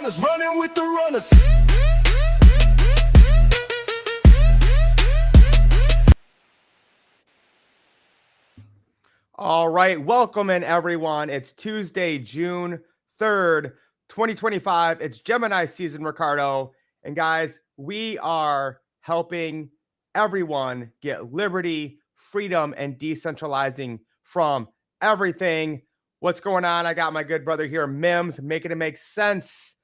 runners, running with the runners. All right, welcome in everyone. It's Tuesday, June 3rd, 2025. It's Gemini season, Ricardo. And guys, we are helping everyone get liberty, freedom, and decentralizing from everything. What's going on? I got my good brother here, Mims, making it make sense.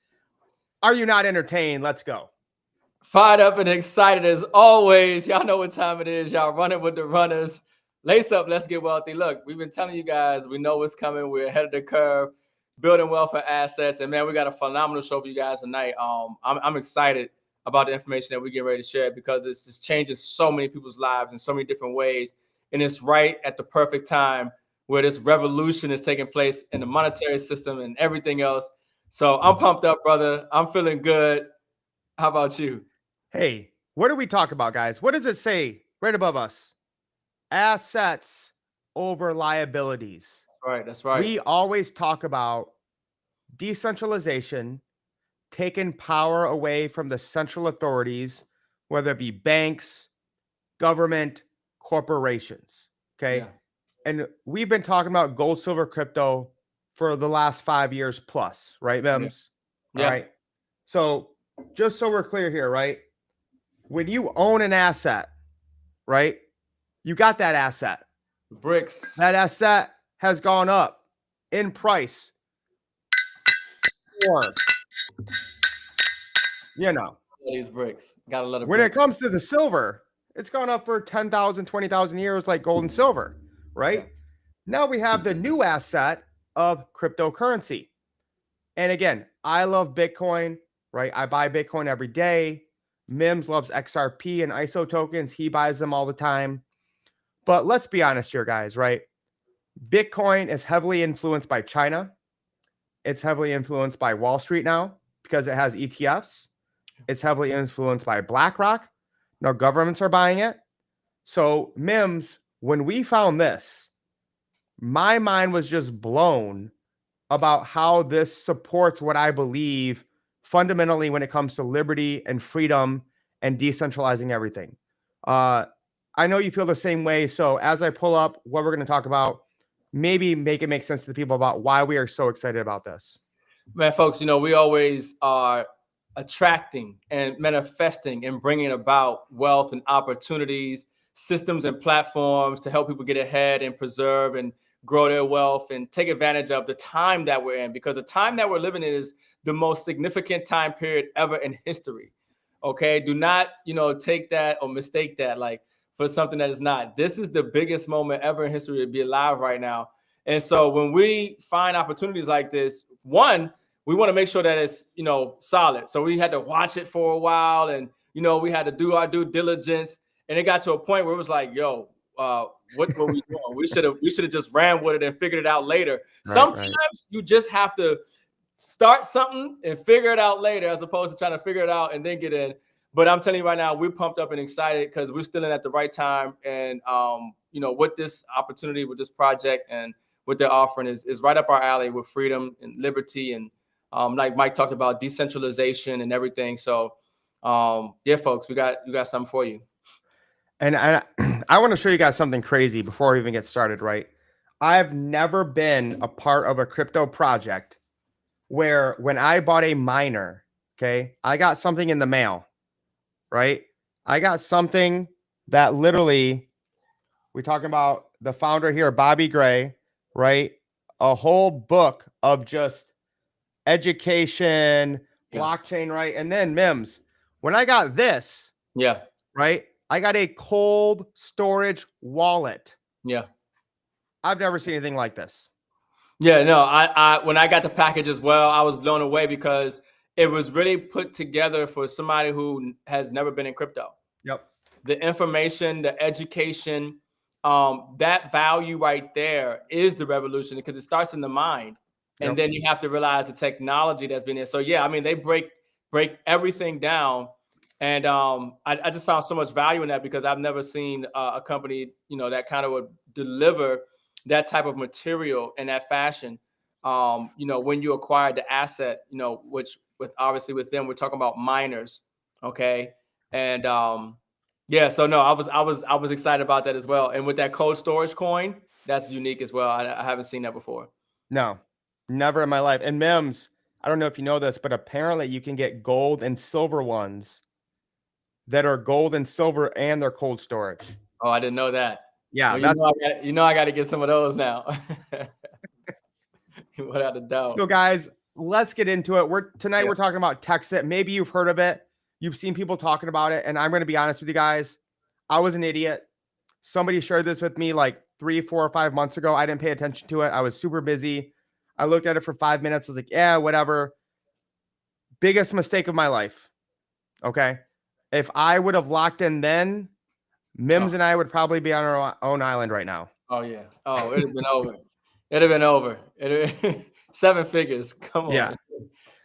Are you not entertained? Let's go. Fired up and excited as always. Y'all know what time it is. Y'all running with the runners. Lace up, let's get wealthy. Look, we've been telling you guys, we know what's coming. We're ahead of the curve, building wealth and assets. And man, we got a phenomenal show for you guys tonight. I'm excited about the information that we get ready to share because it's just changing so many people's lives in so many different ways. And it's right at the perfect time where this revolution is taking place in the monetary system and everything else. So I'm pumped up, brother. I'm feeling good. How about you? Hey, what do we talk about, guys? What does it say right above us? Assets over liabilities. That's right. We always talk about decentralization, taking power away from the central authorities, whether it be banks, government, corporations. Okay. Yeah. And we've been talking about gold, silver, crypto for the last 5 years plus, right, Mems? Yeah. All right. So just so we're clear here, right? When you own an asset, right? You got that asset. Bricks. That asset has gone up in price. Or, you know, These bricks. Got a lot of when bricks. it comes to the silver, it's gone up for 10,000, 20,000 years like gold and silver, right? Yeah. Now we have the new asset of cryptocurrency. And again, I love Bitcoin, right? I buy Bitcoin every day. Mims loves XRP and ISO tokens. He buys them all the time. But let's be honest here, guys, right? Bitcoin is heavily influenced by China. It's heavily influenced by Wall Street now because it has ETFs. It's heavily influenced by BlackRock. Now governments are buying it. So Mims, when we found this, my mind was just blown about how this supports what I believe fundamentally when it comes to liberty and freedom and decentralizing everything. I know you feel the same way. So as I pull up what we're going to talk about, maybe make it make sense to the people about why we are so excited about this. Man, folks, you know, we always are attracting and manifesting and bringing about wealth and opportunities, systems and platforms to help people get ahead and preserve and grow their wealth and take advantage of the time that we're in, because the time that we're living in is the most significant time period ever in history. Okay, do not, take that or mistake that like for something that is not. This is the biggest moment ever in history to be alive right now. And so when we find opportunities like this, one, we want to make sure that it's, solid. So we had to watch it for a while and, we had to do our due diligence. And it got to a point where it was like, yo, what were we doing? We should have just ran with it and figured it out later. Sometimes you just have to start something and figure it out later, as opposed to trying to figure it out and then get in. But I'm telling you right now, we're pumped up and excited because we're still in at the right time. And, with this opportunity, with this project and what they're offering is right up our alley with freedom and liberty. And like Mike talked about, decentralization and everything. So, yeah, folks, we got something for you. And I want to show you guys something crazy before we even get started, right? I've never been a part of a crypto project where when I bought a miner, okay, I got something in the mail, right? I got something that literally, we're talking about the founder here, Bobby Gray, right? A whole book of just education, blockchain, right? And then Mims, when I got this, right? I got a cold storage wallet. Yeah. I've never seen anything like this. Yeah, no, I when I got the package as well, I was blown away because it was really put together for somebody who has never been in crypto. Yep. The information, the education, that value right there is the revolution because it starts in the mind. And then you have to realize the technology that's been there. So yeah, I mean, they break everything down. And I just found so much value in that because I've never seen a company, that kind of would deliver that type of material in that fashion. When you acquired the asset, which obviously with them, we're talking about miners. Okay. And yeah, so no, I was excited about that as well. And with that cold storage coin, that's unique as well. I haven't seen that before. No, never in my life. And Mims, I don't know if you know this, but apparently you can get gold and silver ones that are gold and silver and they're cold storage. Oh, I didn't know that. Yeah, Well, that's I got to get some of those now. Without a doubt. so guys, let's get into it. Tonight Yeah. we're talking about Texit. Maybe you've heard of it. You've seen people talking about it. And I'm going to be honest with you guys. I was an idiot. Somebody shared this with me like 3, 4, or 5 months ago. I didn't pay attention to it. I was super busy. I looked at it for 5 minutes. I was like, yeah, whatever. Biggest mistake of my life. Okay. If I would have locked in then, Mims Oh, and I would probably be on our own island right now. oh yeah. Oh, it'd have been over. It'd have been over. 7 figures. Come Yeah. on.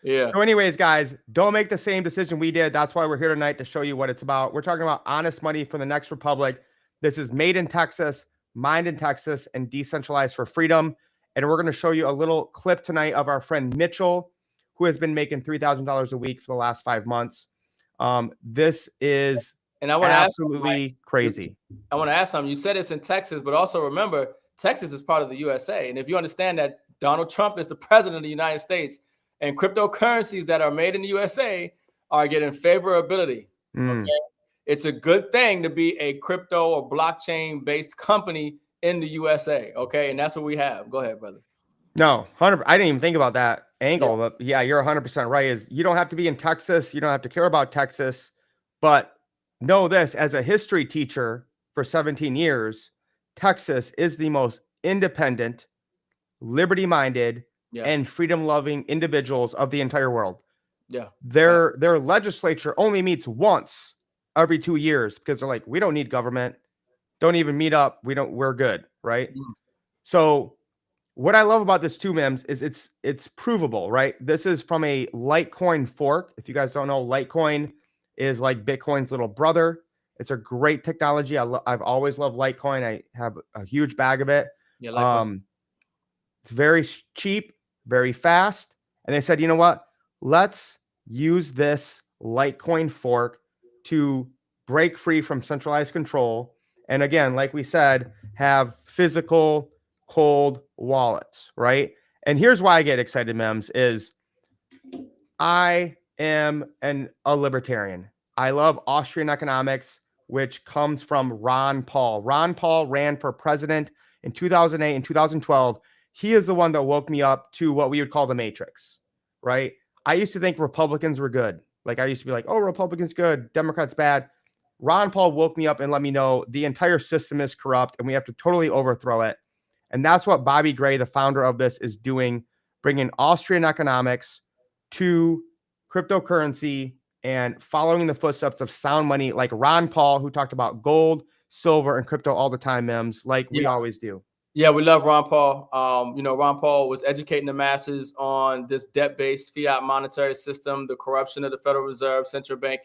Yeah. So anyways, guys, don't make the same decision we did. That's why we're here tonight to show you what it's about. We're talking about honest money for the next republic. This is made in Texas, mined in Texas, and decentralized for freedom. And we're going to show you a little clip tonight of our friend Mitchell, who has been making $3,000 a week for the last 5 months. This is And I want to ask something, Mike. absolutely crazy. I want to ask something. You said it's in Texas, but also remember, Texas is part of the USA. And if you understand that Donald Trump is the president of the United States and cryptocurrencies that are made in the USA are getting favorability. Mm. Okay. It's a good thing to be a crypto or blockchain based company in the USA. Okay. And that's what we have. Go ahead, brother. No, 100. I didn't even think about that angle, Yeah. but yeah, you're 100% right. Is you don't have to be in Texas, you don't have to care about Texas, but know this: as a history teacher for 17 years, Texas is the most independent, liberty-minded, Yeah. and freedom-loving individuals of the entire world. Yeah. Their legislature only meets once every 2 years because they're like, we don't need government. Don't even meet up. We're good, right? Mm. So what I love about this too, Mims, is it's provable, right? This is from a Litecoin fork. If you guys don't know, Litecoin is like Bitcoin's little brother. It's a great technology. I've always loved Litecoin. I have a huge bag of it. Yeah. Likewise. It's very cheap, very fast. And they said, you know what? Let's use this Litecoin fork to break free from centralized control. And again, like we said, have physical cold wallets, right? And here's why I get excited, Mems, is I am a libertarian. I love Austrian economics, which comes from Ron Paul. Ron Paul ran for president in 2008 and 2012. He is the one that woke me up to what we would call the matrix, right? I used to think Republicans were good. Like I used to be like, oh, Republicans good, Democrats bad. Ron Paul woke me up and let me know the entire system is corrupt and we have to totally overthrow it. And that's what Bobby Gray, the founder of this, is doing, bringing Austrian economics to cryptocurrency and following the footsteps of sound money like Ron Paul, who talked about gold, silver, and crypto all the time, Mims, like we always do. Yeah, we love Ron Paul. Ron Paul was educating the masses on this debt-based fiat monetary system, the corruption of the Federal Reserve, central bank,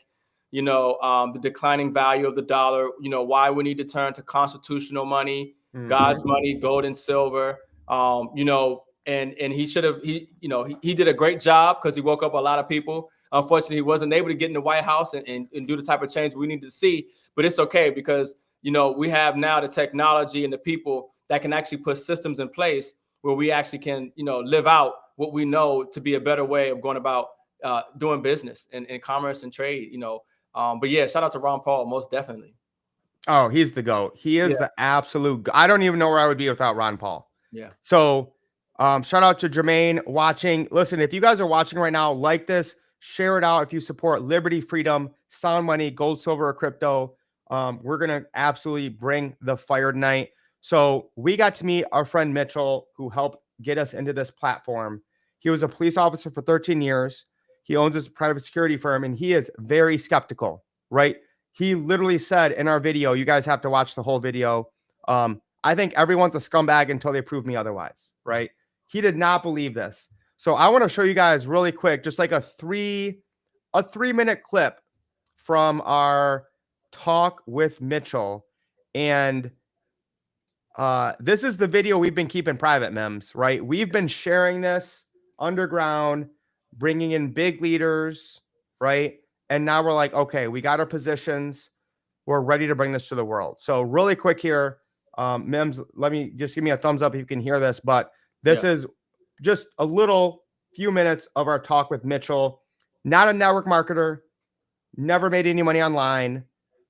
the declining value of the dollar, why we need to turn to constitutional money, God's money, gold and silver, and he should have, he did a great job because he woke up a lot of people. Unfortunately, he wasn't able to get in the White House and do the type of change we need to see, but it's okay because, we have now the technology and the people that can actually put systems in place where we actually can, live out what we know to be a better way of going about doing business and commerce and trade, But yeah, shout out to Ron Paul, most definitely. Oh, he's the GOAT. He is the absolute. I don't even know where I would be without Ron Paul. Yeah. So shout out to Jermaine watching. Listen, if you guys are watching right now, like this, share it out. If you support liberty, freedom, sound money, gold, silver, or crypto, we're going to absolutely bring the fire tonight. So we got to meet our friend Mitchell, who helped get us into this platform. He was a police officer for 13 years. He owns his private security firm, and he is very skeptical, right? He literally said in our video, you guys have to watch the whole video. I think everyone's a scumbag until they prove me otherwise, right? He did not believe this. So I want to show you guys really quick, just like a 3-minute clip from our talk with Mitchell. And this is the video we've been keeping private, Mems, right? We've been sharing this underground. bringing in big leaders, right? And now we're like, okay, we got our positions. We're ready to bring this to the world. So really quick here, Mims, let me just give me a thumbs up if you can hear this. But this is just a little few minutes of our talk with Mitchell. Not a network marketer, never made any money online,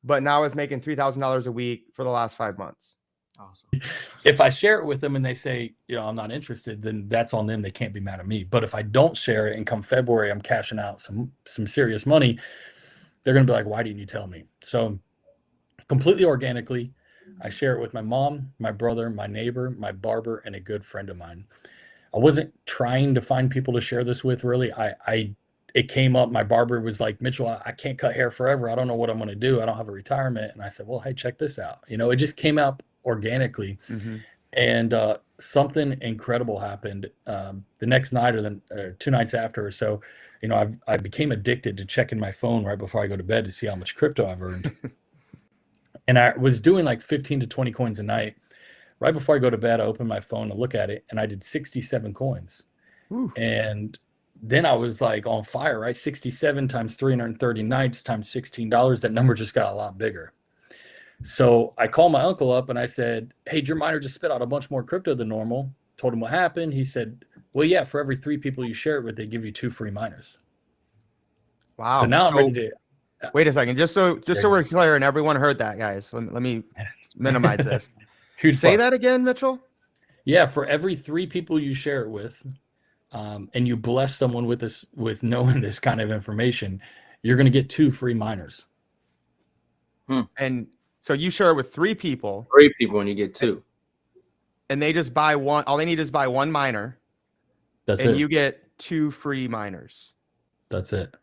but now is making $3,000 a week for the last 5 months. Awesome. If I share it with them and they say, I'm not interested, then that's on them. They can't be mad at me. But if I don't share it and come February, I'm cashing out some serious money, they're going to be like, why didn't you tell me? So completely organically, I share it with my mom, my brother, my neighbor, my barber, and a good friend of mine. I wasn't trying to find people to share this with, really. It came up. My barber was like, Mitchell, I can't cut hair forever. I don't know what I'm going to do. I don't have a retirement. And I said, well, hey, check this out. It just came out organically. Mm-hmm. And something incredible happened the next night or 2 nights after or so. I became addicted to checking my phone right before I go to bed to see how much crypto I've earned. And I was doing like 15 to 20 coins a night. Right before I go to bed, I open my phone and look at it, and I did 67 coins. Ooh. And then I was like on fire, right? 67 times 330 nights times $16. That number just got a lot bigger. So I called my uncle up and I said, hey, your miner just spit out a bunch more crypto than normal. Told him what happened. He said, well, yeah, for every 3 people you share it with, they give you 2 free miners. Wow. So now I'm ready to. Wait a second. Just so we're clear and everyone heard that, guys. Let me minimize this. Say that again, Mitchell. Yeah, for every 3 people you share it with, and you bless someone with knowing this kind of information, you're going to get 2 free miners. And so you share it with 3 people. 3 people, and you get 2. And they just buy one. All they need is buy 1 miner. That's it. And you get 2 free miners. That's it.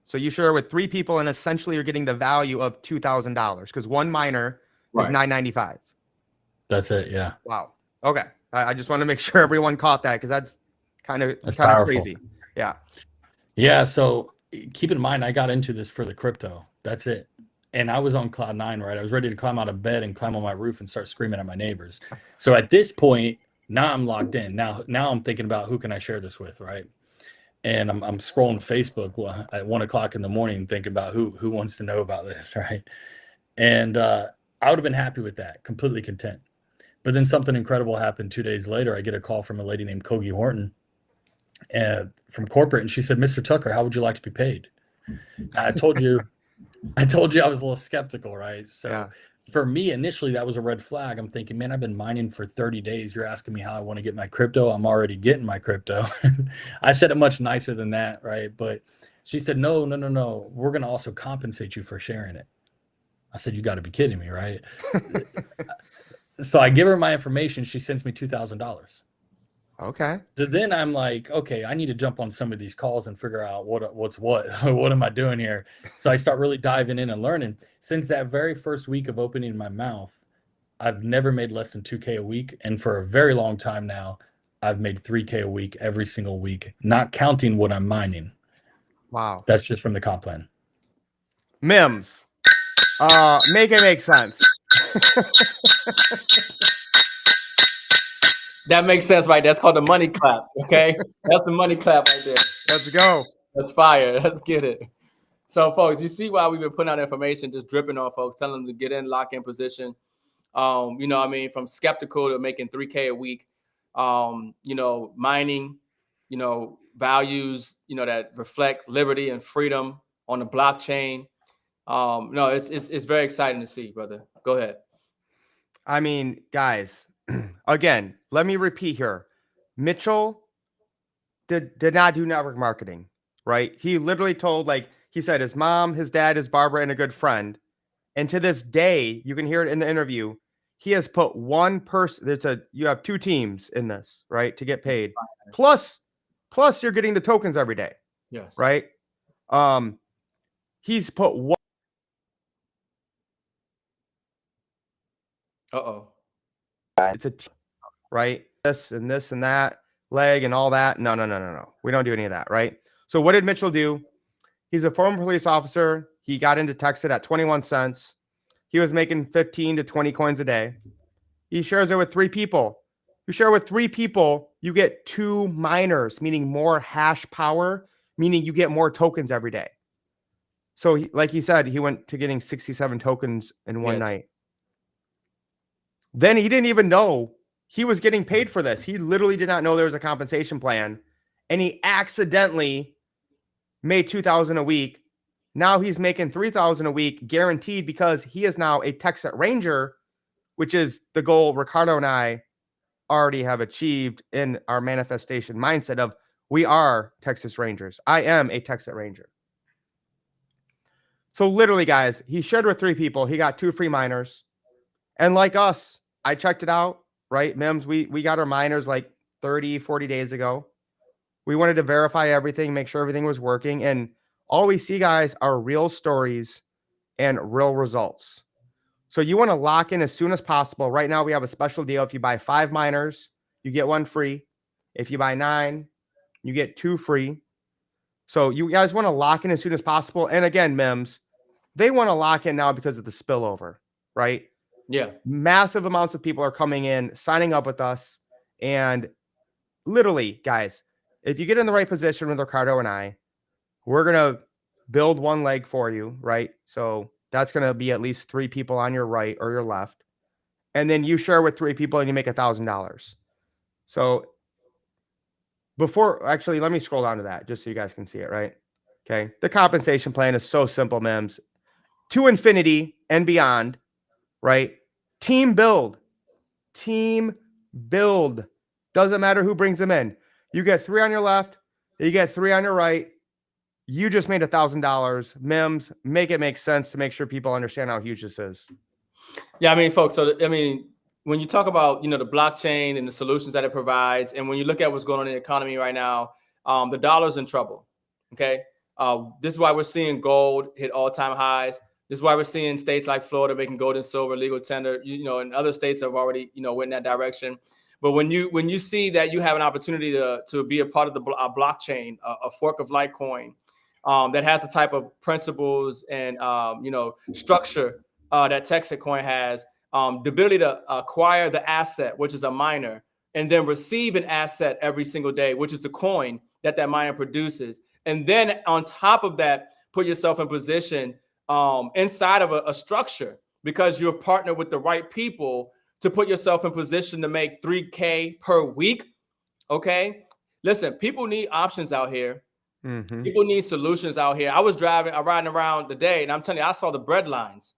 So you share it with 3 people, and essentially you're getting the value of $2,000 because 1 miner is $9.95. That's it. Yeah. Wow. Okay. I just want to make sure everyone caught that because that's kind of crazy. Yeah. Yeah. So keep in mind, I got into this for the crypto. That's it. And I was on cloud 9, right? I was ready to climb out of bed and climb on my roof and start screaming at my neighbors. So at this point, now I'm locked in. Now I'm thinking about who can I share this with, right? And I'm scrolling Facebook at 1 o'clock in the morning, thinking about who wants to know about this, right? And I would have been happy with that, completely content. But then something incredible happened 2 days later. I get a call from a lady named Kogi Horton from corporate, and she said, Mr. Tucker, how would you like to be paid? I told you I was a little skeptical, right? So for me, initially, that was a red flag. I'm thinking, man, I've been mining for 30 days. You're asking me how I want to get my crypto. I'm already getting my crypto. I said it much nicer than that, right? But she said, no. We're going to also compensate you for sharing it. I said, you got to be kidding me, right? So I give her my information. She sends me $2,000. Okay. So then I'm like, okay, I need to jump on some of these calls and figure out what's what. What am I doing here? So I start really diving in and learning. Since that very first week of opening my mouth, I've never made less than $2K a week. And for a very long time now, I've made $3K a week every single week, not counting what I'm mining. Wow. That's just from the comp plan. Mims. Make it make sense. That makes sense, right? That's called the money clap. Okay, that's the money clap right there. Let's go. That's fire. Let's get it. So, folks, you see why we've been putting out information, just dripping on folks, telling them to get in, lock in position. From skeptical to making 3K a week. Mining, values, that reflect liberty and freedom on the blockchain. It's very exciting to see, brother. Go ahead. I mean, guys, again, let me repeat here. Mitchell did not do network marketing, right? He literally told, he said his mom, his dad, his barber, and a good friend. And to this day, you can hear it in the interview. He has put one person. You have 2 teams in this, right? To get paid. Plus you're getting the tokens every day. Yes. Right. He's put one. It's a team, right? This and this and that leg and all that. No. We don't do any of that, right? So what did Mitchell do? He's a former police officer. He got into Texas at 21 cents. He was making 15 to 20 coins a day. He shares it with 3 people. You share with 3 people, you get 2 miners, meaning more hash power, meaning you get more tokens every day. So like he said, he went to getting 67 tokens in one night. Then he didn't even know he was getting paid for this. He literally did not know there was a compensation plan, and he accidentally made 2,000 a week. Now he's making 3,000 a week guaranteed because he is now a Texas Ranger, which is the goal Ricardo and I already have achieved in our manifestation mindset of we are Texas Rangers. I am a Texas Ranger. So literally, guys, he shared with 3 people. He got 2 free miners. And like us, I checked it out, right? Mims, we got our miners like 30, 40 days ago. We wanted to verify everything, make sure everything was working. And all we see, guys, are real stories and real results. So you want to lock in as soon as possible. Right now, we have a special deal. If you buy 5 miners, you get 1 free. If you buy 9, you get 2 free. So you guys want to lock in as soon as possible. And again, Mims, they want to lock in now because of the spillover, right? Yeah. Massive amounts of people are coming in, signing up with us. And literally, guys, if you get in the right position with Ricardo and I, we're going to build one leg for you, right? So that's going to be at least 3 people on your right or your left. And then you share with 3 people and you make $1,000. So actually, let me scroll down to that just so you guys can see it, right? Okay. The compensation plan is so simple, Mims. To infinity and beyond, right? Team build. Doesn't matter who brings them in. You get 3 on your left, you get 3 on your right. You just made $1,000. Mims, make it make sense to make sure people understand how huge this is. Yeah, I mean, folks. So I mean, when you talk about the blockchain and the solutions that it provides, and when you look at what's going on in the economy right now, the dollar's in trouble. Okay, this is why we're seeing gold hit all-time highs. This is why we're seeing states like Florida making gold and silver legal tender. And other states have already went in that direction. But when you see that you have an opportunity to be a part of the blockchain, a fork of Litecoin that has the type of principles and structure that Texas Coin has, the ability to acquire the asset, which is a miner, and then receive an asset every single day, which is the coin that miner produces. And then on top of that, put yourself in position inside of a structure, because you're partnered with the right people to put yourself in position to make $3K per week. Okay. Listen, people need options out here. Mm-hmm. People need solutions out here. I was riding around today, and I'm telling you, I saw the bread lines.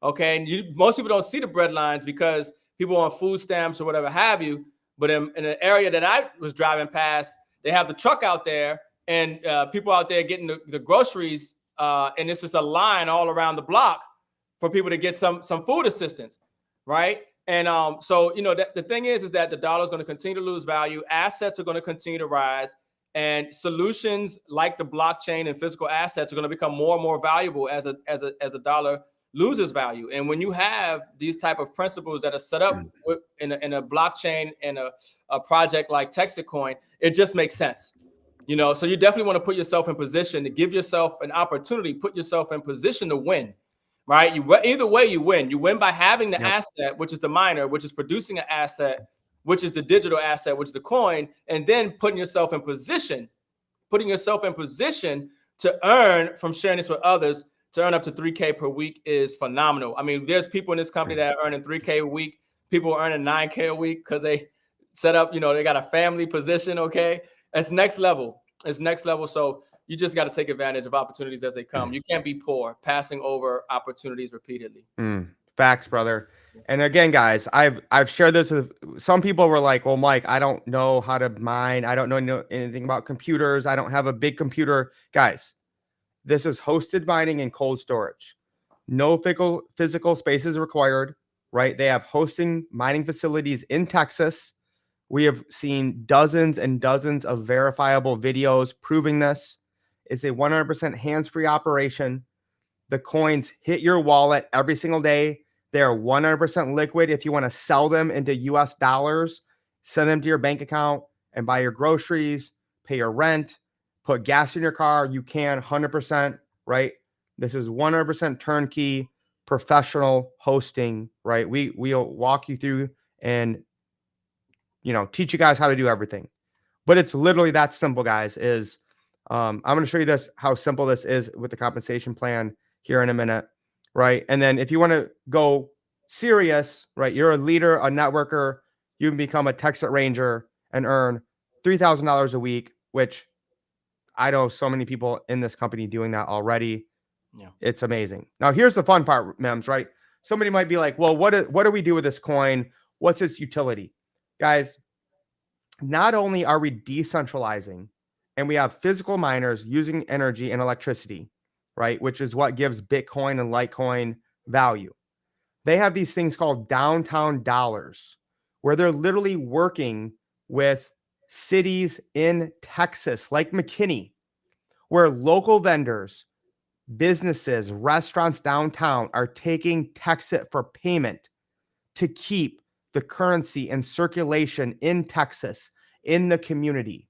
Okay. And most people don't see the bread lines because people are on food stamps or whatever have you. But in an area that I was driving past, they have the truck out there and people out there getting the groceries. And it's just a line all around the block for people to get some food assistance. Right. And so, the thing is that the dollar is going to continue to lose value. Assets are going to continue to rise. And solutions like the blockchain and physical assets are going to become more and more valuable as a dollar loses value. And when you have these type of principles that are set up in a blockchain and a project like Texas Coin, it just makes sense. So you definitely want to put yourself in position to give yourself an opportunity, put yourself in position to win, right? Either way, you win. You win by having the asset, which is the miner, which is producing an asset, which is the digital asset, which is the coin, and then putting yourself in position to earn from sharing this with others. To earn up to $3K per week is phenomenal. I mean, there's people in this company that are earning $3K a week. People are earning $9K a week because they set up, they got a family position. Okay. It's next level. So you just got to take advantage of opportunities as they come. You can't be poor, passing over opportunities repeatedly. Facts, brother. And again, guys, I've shared this with some people. Were like, well, Mike, I don't know how to mine. I don't know anything about computers. I don't have a big computer. Guys, this is hosted mining and cold storage. No physical spaces required, right? They have hosting mining facilities in Texas. We have seen dozens and dozens of verifiable videos proving this. It's a 100% hands-free operation. The coins hit your wallet every single day. They're 100% liquid. If you want to sell them into US dollars, send them to your bank account and buy your groceries, pay your rent, put gas in your car, you can 100%, right? This is 100% turnkey, professional hosting, right? We'll walk you through and, teach you guys how to do everything. But it's literally that simple, guys, is I'm going to show you this, how simple this is with the compensation plan here in a minute, right? And then if you want to go serious, right, you're a leader, a networker, you can become a Texas Ranger and earn $3,000 a week, which I know so many people in this company doing that already. Yeah. It's amazing. Now, here's the fun part, Mems, right? Somebody might be like, well, what do we do with this coin? What's its utility? Guys, not only are we decentralizing and we have physical miners using energy and electricity, right, which is what gives Bitcoin and Litecoin value. They have these things called downtown dollars, where they're literally working with cities in Texas, like McKinney, where local vendors, businesses, restaurants downtown are taking Texas for payment to keep the currency and circulation in Texas, in the community.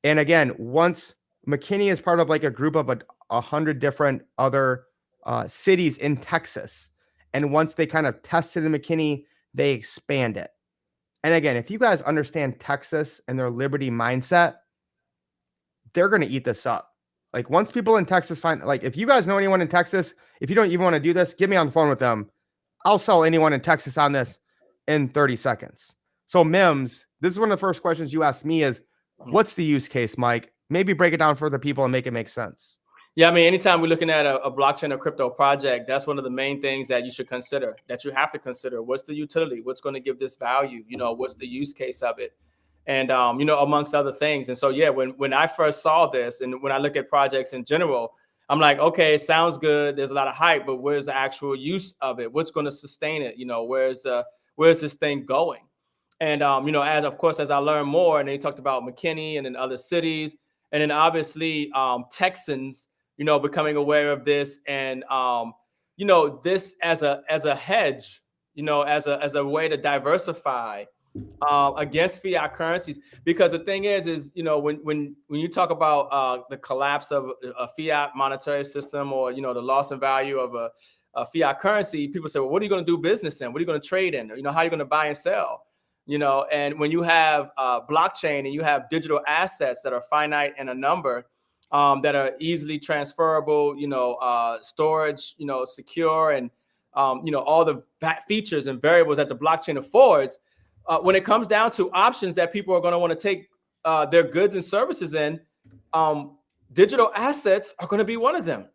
And again, once McKinney is part of like a group of 100 different other cities in Texas, and once they kind of tested in McKinney, they expand it. And again, if you guys understand Texas and their liberty mindset, they're going to eat this up. Like once people in Texas find, like if you guys know anyone in Texas, if you don't even want to do this, get me on the phone with them. I'll sell anyone in Texas on this in 30 seconds. So Mims, this is one of the first questions you asked me is, what's the use case, Mike? Maybe break it down for the people and make it make sense. Yeah, I mean, anytime we're looking at a blockchain or crypto project, that's one of the main things that you should consider, that you have to consider. What's the utility? What's going to give this value? You know, what's the use case of it? And, you know, amongst other things. And so, yeah, when I first saw this and when I look at projects in general, I'm like, okay, it sounds good. There's a lot of hype, but where's the actual use of it? What's going to sustain it? You know, where's this thing going? And, you know, as I learn more, and they talked about McKinney and in other cities, and then obviously Texans, you know, becoming aware of this and, you know, this as a hedge, you know, as a way to diversify against fiat currencies. Because the thing is, you know, when you talk about the collapse of a fiat monetary system or, you know, the loss in value of a fiat currency, people say, well, what are you going to do business in? What are you going to trade in? Or, you know, how are you going to buy and sell? You know, and when you have blockchain and you have digital assets that are finite in a number, that are easily transferable, you know, storage, you know, secure, and, you know, all the features and variables that the blockchain affords, when it comes down to options that people are going to want to take their goods and services in, digital assets are going to be one of them.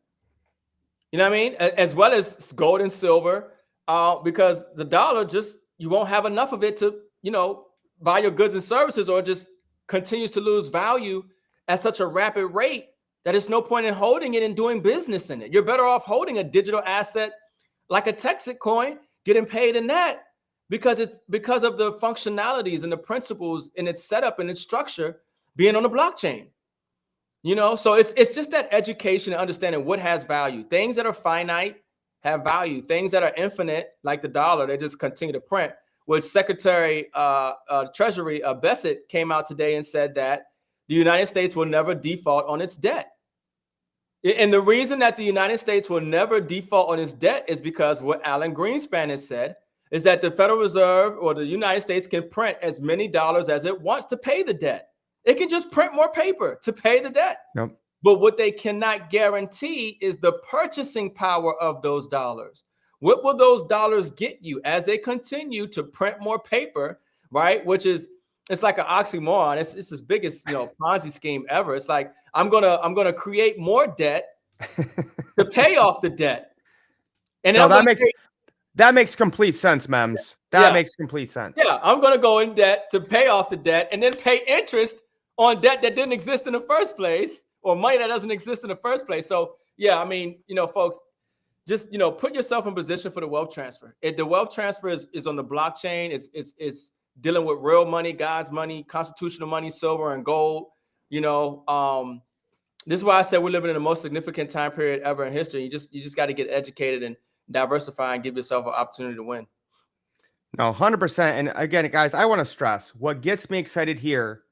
You know what I mean? As well as gold and silver, because the dollar just, you won't have enough of it to, you know, buy your goods and services, or just continues to lose value at such a rapid rate that there's no point in holding it and doing business in it. You're better off holding a digital asset like a Texas coin, getting paid in that, because it's because of the functionalities and the principles in its setup and its structure being on the blockchain. You know, so it's just that education and understanding what has value. Things that are finite have value. Things that are infinite, like the dollar, they just continue to print. Which Secretary Treasury Bessett came out today and said that the United States will never default on its debt. And the reason that the United States will never default on its debt is because what Alan Greenspan has said is that the Federal Reserve or the United States can print as many dollars as it wants to pay the debt. It can just print more paper to pay the debt. Nope. But what they cannot guarantee is the purchasing power of those dollars. What will those dollars get you as they continue to print more paper, right? Which is, it's like an oxymoron. It's the biggest, you know, Ponzi scheme ever. It's like, I'm gonna create more debt to pay off the debt. And no, that makes complete sense, Mems. That makes complete sense. Yeah, I'm gonna go in debt to pay off the debt and then pay interest on debt that didn't exist in the first place, or money that doesn't exist in the first place. So yeah, I mean, you know, folks, just, you know, put yourself in position for the wealth transfer. The wealth transfer is on the blockchain. It's dealing with real money, God's money, constitutional money, silver and gold. You know, this is why I said we're living in the most significant time period ever in history. You just got to get educated and diversify and give yourself an opportunity to win. No, 100%. And again, guys, I want to stress what gets me excited here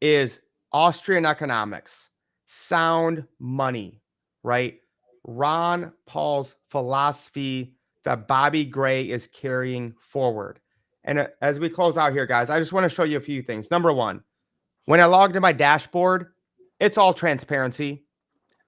is Austrian economics, sound money, right? Ron Paul's philosophy that Bobby Gray is carrying forward. And as we close out here, guys, I just want to show you a few things. Number one, when I logged in my dashboard, it's all transparency.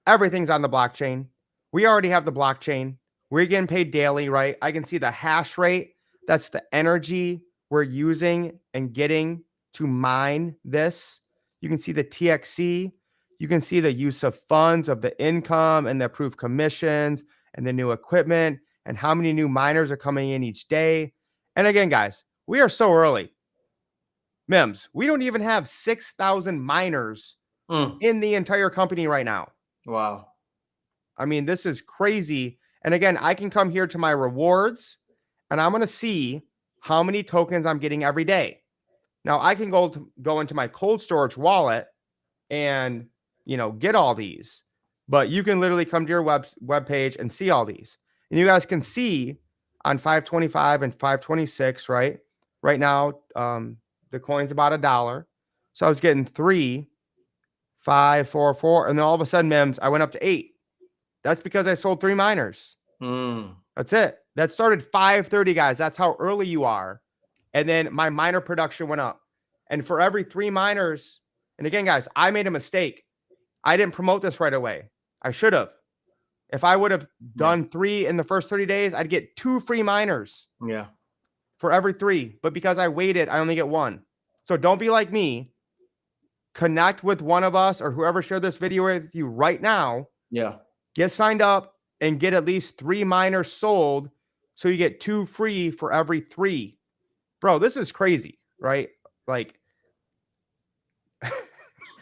Everything's on the blockchain. We already have the blockchain. We're getting paid daily, right? I can see the hash rate. That's the energy we're using and getting to mine this. You can see the TXC. You can see the use of funds, of the income and the approved commissions and the new equipment and how many new miners are coming in each day. And again, guys, we are so early. Mims, we don't even have 6,000 miners in the entire company right now. Wow. I mean, this is crazy. And again, I can come here to my rewards and I'm going to see how many tokens I'm getting every day. Now I can go into my cold storage wallet and, get all these, but you can literally come to your web page and see all these. And you guys can see on 525 and 526, right? Right now, the coin's about $1. So I was getting 3, 5, 4, 4. And then all of a sudden, Mims, I went up to 8. That's because I sold 3 miners. That's it. That started 5:30, guys. That's how early you are. And then my miner production went up. And for every 3 miners, and again, guys, I made a mistake. I didn't promote this right away. I should have. If I would have done 3 in the first 30 days, I'd get 2 free miners. Yeah. For every 3. But because I waited, I only get 1. So don't be like me. Connect with one of us or whoever shared this video with you right now. Yeah. Get signed up and get at least 3 miners sold. So you get 2 free for every 3. Bro, this is crazy, right? Like,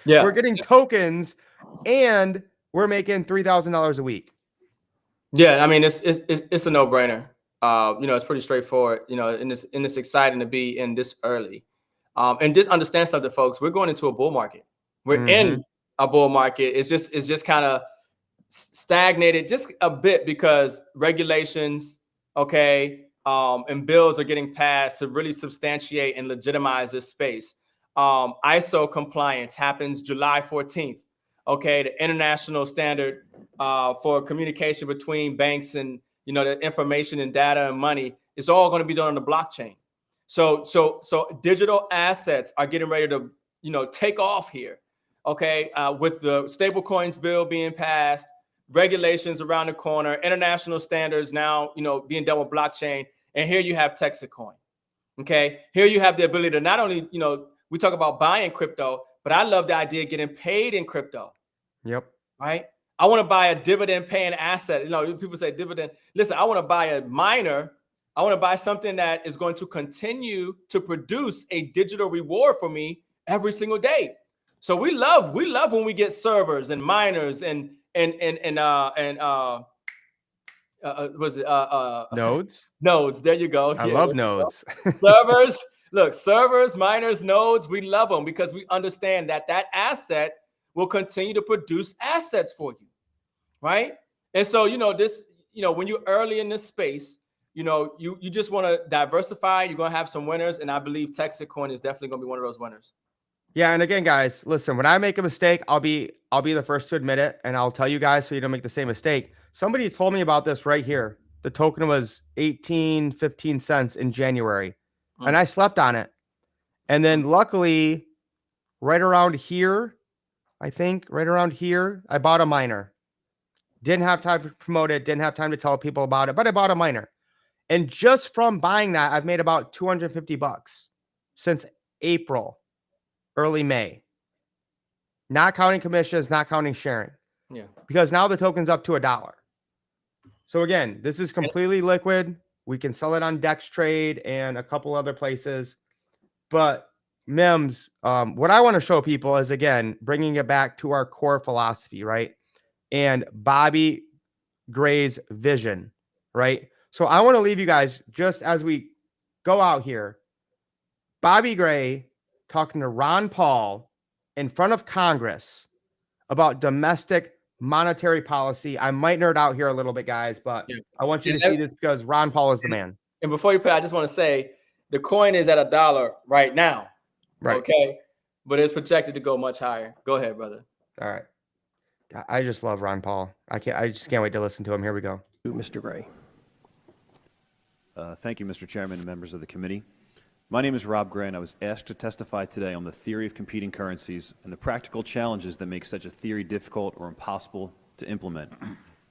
yeah, we're getting tokens and we're making $3,000 a week. Yeah, I mean, it's a no-brainer. It's pretty straightforward. And it's exciting to be in this early. And just understand something, folks. We're going into a bull market. We're in a bull market. It's just kind of stagnated just a bit because regulations, and bills are getting passed to really substantiate and legitimize this space. ISO compliance happens July 14th. Okay, the international standard for communication between banks and the information and data and money is all going to be done on the blockchain. So digital assets are getting ready to take off here. Okay, with the stablecoins bill being passed, regulations around the corner, international standards now being done with blockchain, and here you have Texacoin. Okay, here you have the ability to not only we talk about buying crypto, but I love the idea of getting paid in crypto. Yep. Right. I want to buy a dividend paying asset. People say dividend. Listen, I want to buy a miner. I want to buy something that is going to continue to produce a digital reward for me every single day. So we love when we get servers and miners and was it nodes? Nodes. There you go. I love nodes. Servers. Look, servers, miners, nodes, we love them because we understand that asset will continue to produce assets for you, right? And so, when you're early in this space, you just want to diversify. You're going to have some winners, and I believe Texacoin is definitely going to be one of those winners. Yeah, and again, guys, listen, when I make a mistake, I'll be the first to admit it, and I'll tell you guys so you don't make the same mistake. Somebody told me about this right here. The token was 15 cents in January. And I slept on it. And then luckily, right around here, I bought a miner. Didn't have time to promote it. Didn't have time to tell people about it, but I bought a miner. And just from buying that, I've made about $250 since April, early May. Not counting commissions, not counting sharing. Yeah. Because now the token's up to $1. So again, this is completely liquid. We can sell it on Dex Trade and a couple other places. But Mims, what I want to show people is, again, bringing it back to our core philosophy, right? And Bobby Gray's vision, right? So I want to leave you guys, just as we go out here, Bobby Gray talking to Ron Paul in front of Congress about domestic monetary policy. I might nerd out here a little bit, guys, but I want you to see this because Ron Paul is the man. And before you put it, I just want to say the coin is at $1 right now. Right. Okay. But it's projected to go much higher. Go ahead, brother. All right. I just love Ron Paul. I just can't wait to listen to him. Here we Mr. Gray. Thank you, Mr. Chairman and members of the committee. My name is Rob Gray, and I was asked to testify today on the theory of competing currencies and the practical challenges that make such a theory difficult or impossible to implement.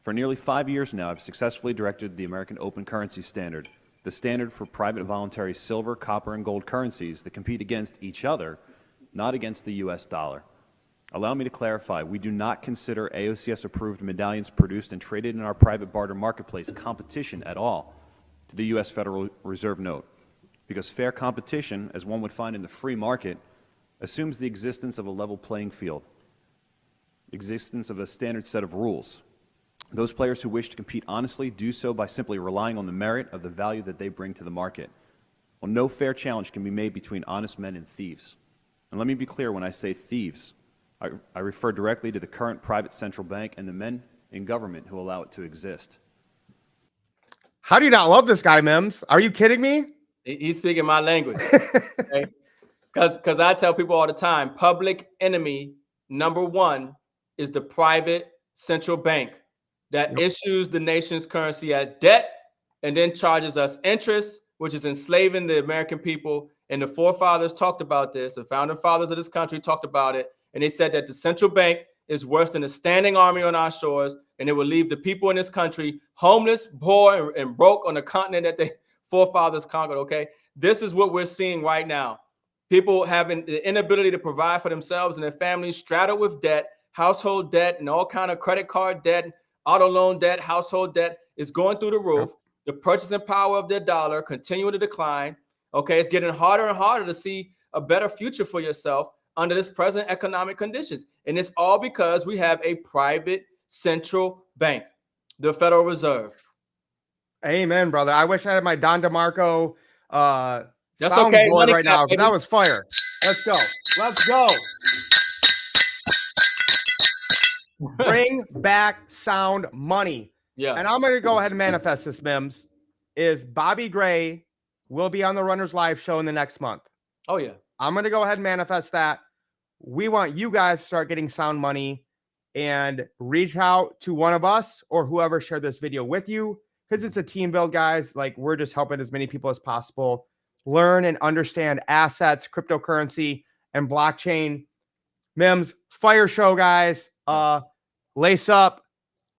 For nearly 5 years now, I've successfully directed the American Open Currency Standard, the standard for private voluntary silver, copper, and gold currencies that compete against each other, not against the U.S. dollar. Allow me to clarify, we do not consider AOCS-approved medallions produced and traded in our private barter marketplace competition at all to the U.S. Federal Reserve note, because fair competition, as one would find in the free market, assumes the existence of a level playing field, existence of a standard set of rules. Those players who wish to compete honestly do so by simply relying on the merit of the value that they bring to the market. Well, no fair challenge can be made between honest men and thieves. And let me be clear, when I say thieves, I refer directly to the current private central bank and the men in government who allow it to exist. How do you not love this guy, Mims? Are you kidding me? He's speaking my language. Okay? Because I tell people all the time, public enemy number one is the private central bank that issues the nation's currency at debt and then charges us interest, which is enslaving the American people. And the forefathers talked about this. The founding fathers of this country talked about it. And they said that the central bank is worse than a standing army on our shores, and it will leave the people in this country homeless, poor, and broke on the continent that the forefathers conquered, okay? This is what we're seeing right now. People having the inability to provide for themselves and their families, straddled with debt, household debt, and all kind of credit card debt, auto loan debt, household debt is going through the roof. The purchasing power of their dollar continuing to decline, okay? It's getting harder and harder to see a better future for yourself under this present economic conditions. And it's all because we have a private central bank, the Federal Reserve. Amen, brother. I wish I had my Don DeMarco That's soundboard okay. right now, because that was fire. Let's go. Let's go. Bring back sound money. Yeah. And I'm going to go ahead and manifest this, Mims, is Bobby Gray will be on the Runners Live show in the next month. Oh, yeah. I'm going to go ahead and manifest that. We want you guys to start getting sound money and reach out to one of us or whoever shared this video with you, because it's a team build, guys. Like, we're just helping as many people as possible learn and understand assets, cryptocurrency, and blockchain. Mims, fire show, guys. Lace up,